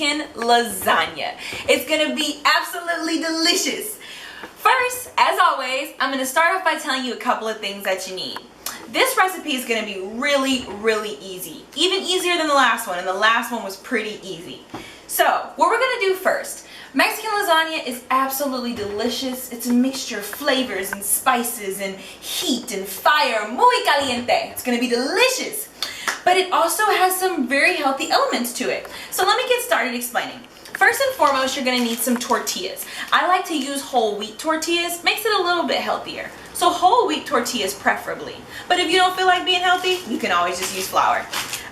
Mexican lasagna. It's gonna be absolutely delicious. First, as always, I'm gonna start off by telling you a couple of things that you need. This recipe is gonna be really easy, even easier than the last one, and the last one was pretty easy. So, what we're gonna do first, Mexican lasagna is absolutely delicious. It's a mixture of flavors and spices and heat and fire, muy caliente. It's gonna be delicious. But it also has some very healthy elements to it. So let me get started explaining. First and foremost, you're gonna need some tortillas. I like to use whole wheat tortillas, makes it a little bit healthier. So whole wheat tortillas preferably. But if you don't feel like being healthy, you can always just use flour.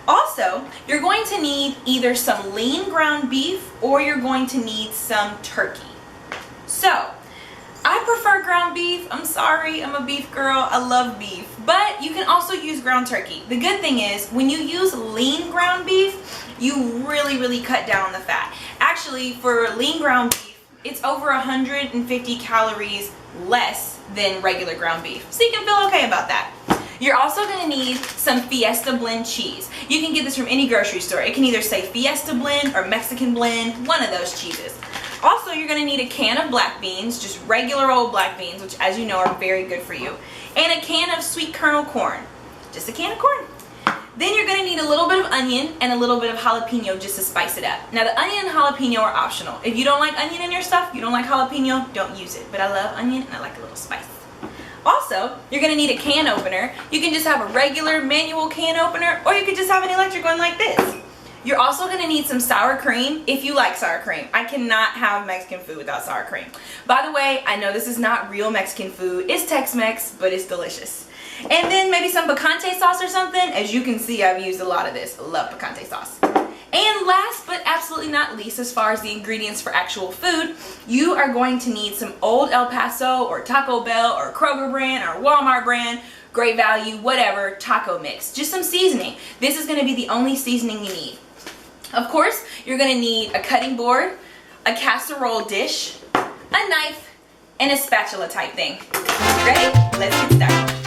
Also, you're going to need either some lean ground beef or you're going to need some turkey. So, I prefer ground beef. I'm sorry, I'm a beef girl. I love beef. But you can also use ground turkey. The good thing is, when you use lean ground beef, you really cut down on the fat. Actually, for lean ground beef, it's over 150 calories less than regular ground beef. So you can feel okay about that. You're also going to need some Fiesta blend cheese. You can get this from any grocery store. It can either say Fiesta blend or Mexican blend, one of those cheeses. Also, you're going to need a can of black beans, just regular old black beans, which as you know are very good for you, and a can of sweet kernel corn, just a can of corn. Then you're going to need a little bit of onion and a little bit of jalapeno just to spice it up. Now the onion and jalapeno are optional. If you don't like onion in your stuff, you don't like jalapeno, don't use it. But I love onion and I like a little spice. Also, you're going to need a can opener. You can just have a regular manual can opener, or you could just have an electric one like this. You're also going to need some sour cream if you like sour cream. I cannot have Mexican food without sour cream. By the way, I know this is not real Mexican food. It's Tex-Mex, but it's delicious. And then maybe some picante sauce or something. As you can see, I've used a lot of this. I love picante sauce. And last but absolutely not least, as far as the ingredients for actual food, you are going to need some old El Paso or Taco Bell or Kroger brand or Walmart brand, Great Value, whatever, taco mix. Just some seasoning. This is going to be the only seasoning you need. Of course, you're going to need a cutting board, a casserole dish, a knife, and a spatula type thing. Ready? Let's get started.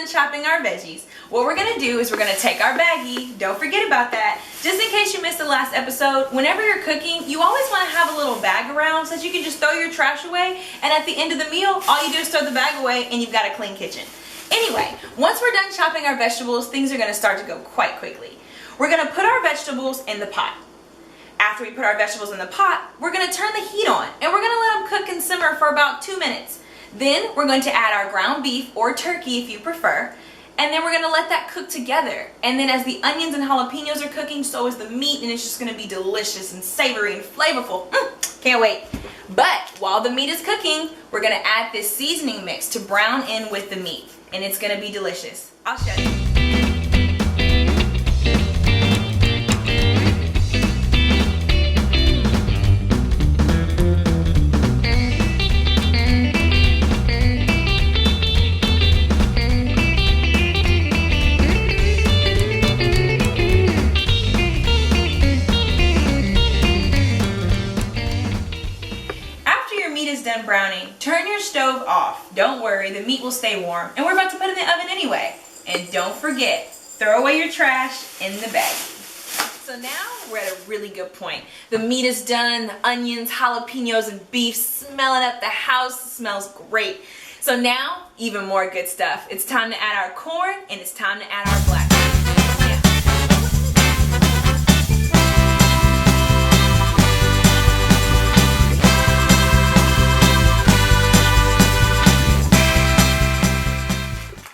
Chopping our veggies, what we're going to do is we're going to take our baggie, don't forget about that, just in case you missed the last episode. Whenever you're cooking, you always want to have a little bag around so that you can just throw your trash away, and at the end of the meal, all you do is throw the bag away and you've got a clean kitchen. Anyway, once we're done chopping our vegetables, things are going to start to go quite quickly. We're going to put our vegetables in the pot. After we put our vegetables in the pot, we're going to turn the heat on, and we're going to let them cook and simmer for about 2 minutes. Then we're going to add our ground beef or turkey if you prefer, and then we're going to let that cook together. And then as the onions and jalapenos are cooking, so is the meat, and it's just going to be delicious and savory and flavorful. Can't wait. But while the meat is cooking, we're going to add this seasoning mix to brown in with the meat, and it's going to be delicious. I'll show you. Browning, turn your stove off. Don't worry, the meat will stay warm, and we're about to put it in the oven anyway. And don't forget, throw away your trash in the bag. So now we're at a really good point. The meat is done, the onions, jalapenos, and beef smelling up the house. It smells great. So now, even more good stuff. It's time to add our corn, and it's time to add our black beans.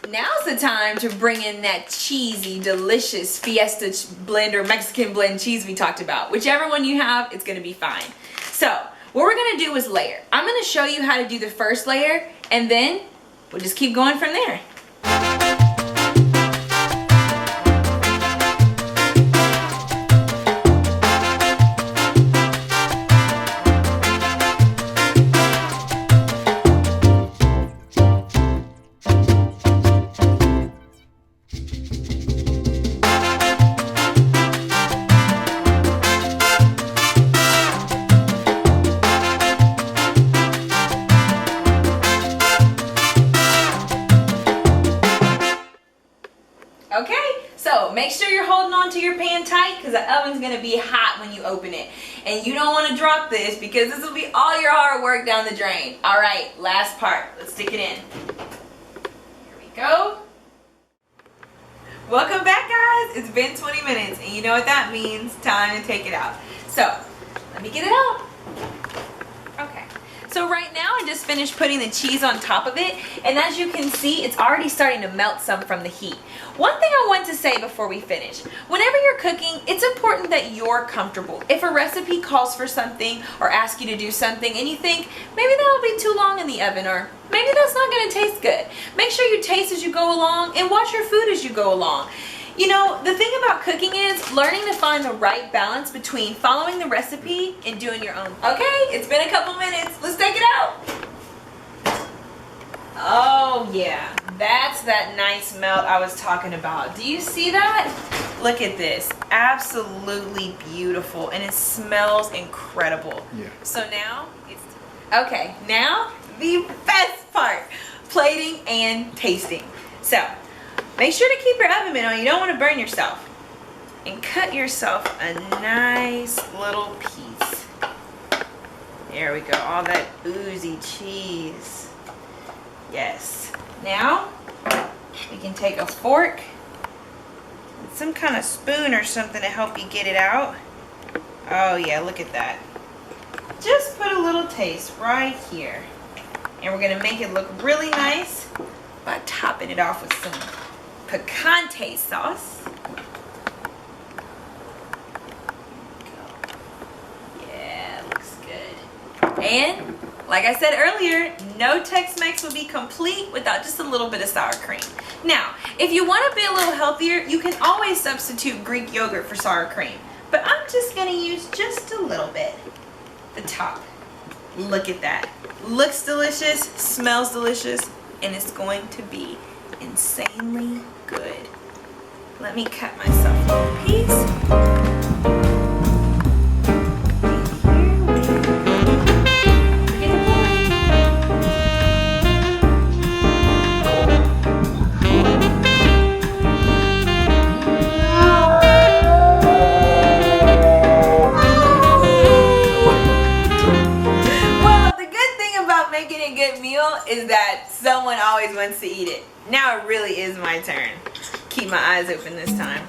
Now's the time to bring in that cheesy, delicious Fiesta blend or Mexican blend cheese we talked about. Whichever one you have, it's going to be fine. So, what we're going to do is layer. I'm going to show you how to do the first layer, and then we'll just keep going from there. onto your pan tight because the oven's gonna be hot when you open it. And you don't wanna drop this because this will be all your hard work down the drain. All right, last part, let's stick it in. Here we go. Welcome back, guys. It's been 20 minutes and you know what that means, time to take it out. So, let me get it out. Okay. So right now I just finished putting the cheese on top of it, and as you can see, it's already starting to melt some from the heat. One thing I want to say before we finish, whenever you're cooking, it's important that you're comfortable. If a recipe calls for something or asks you to do something and you think, maybe that'll be too long in the oven, or maybe that's not gonna taste good, make sure you taste as you go along and watch your food as you go along. You know, the thing about cooking is learning to find the right balance between following the recipe and doing your own. Okay, it's been a couple minutes. Let's take it out. Oh yeah, that's that nice melt I was talking about. Do you see that? Look at this. Absolutely beautiful, and it smells incredible. Yeah. So now it's okay. Now the best part, plating and tasting. So make sure to keep your oven mitt on. You don't want to burn yourself. And cut yourself a nice little piece. There we go. All that oozy cheese. Yes. Now, we can take a fork and some kind of spoon or something to help you get it out. Oh yeah, look at that. Just put a little taste right here. And we're going to make it look really nice by topping it off with some picante sauce. Yeah, looks good. And like I said earlier, no Tex-Mex will be complete without just a little bit of sour cream. Now, if you want to be a little healthier, you can always substitute Greek yogurt for sour cream. But I'm just going to use just a little bit. The top. Look at that. Looks delicious, smells delicious, and it's going to be insanely good. Let me cut myself a little piece. Is that someone always wants to eat it. Now it really is my turn. Keep my eyes open this time.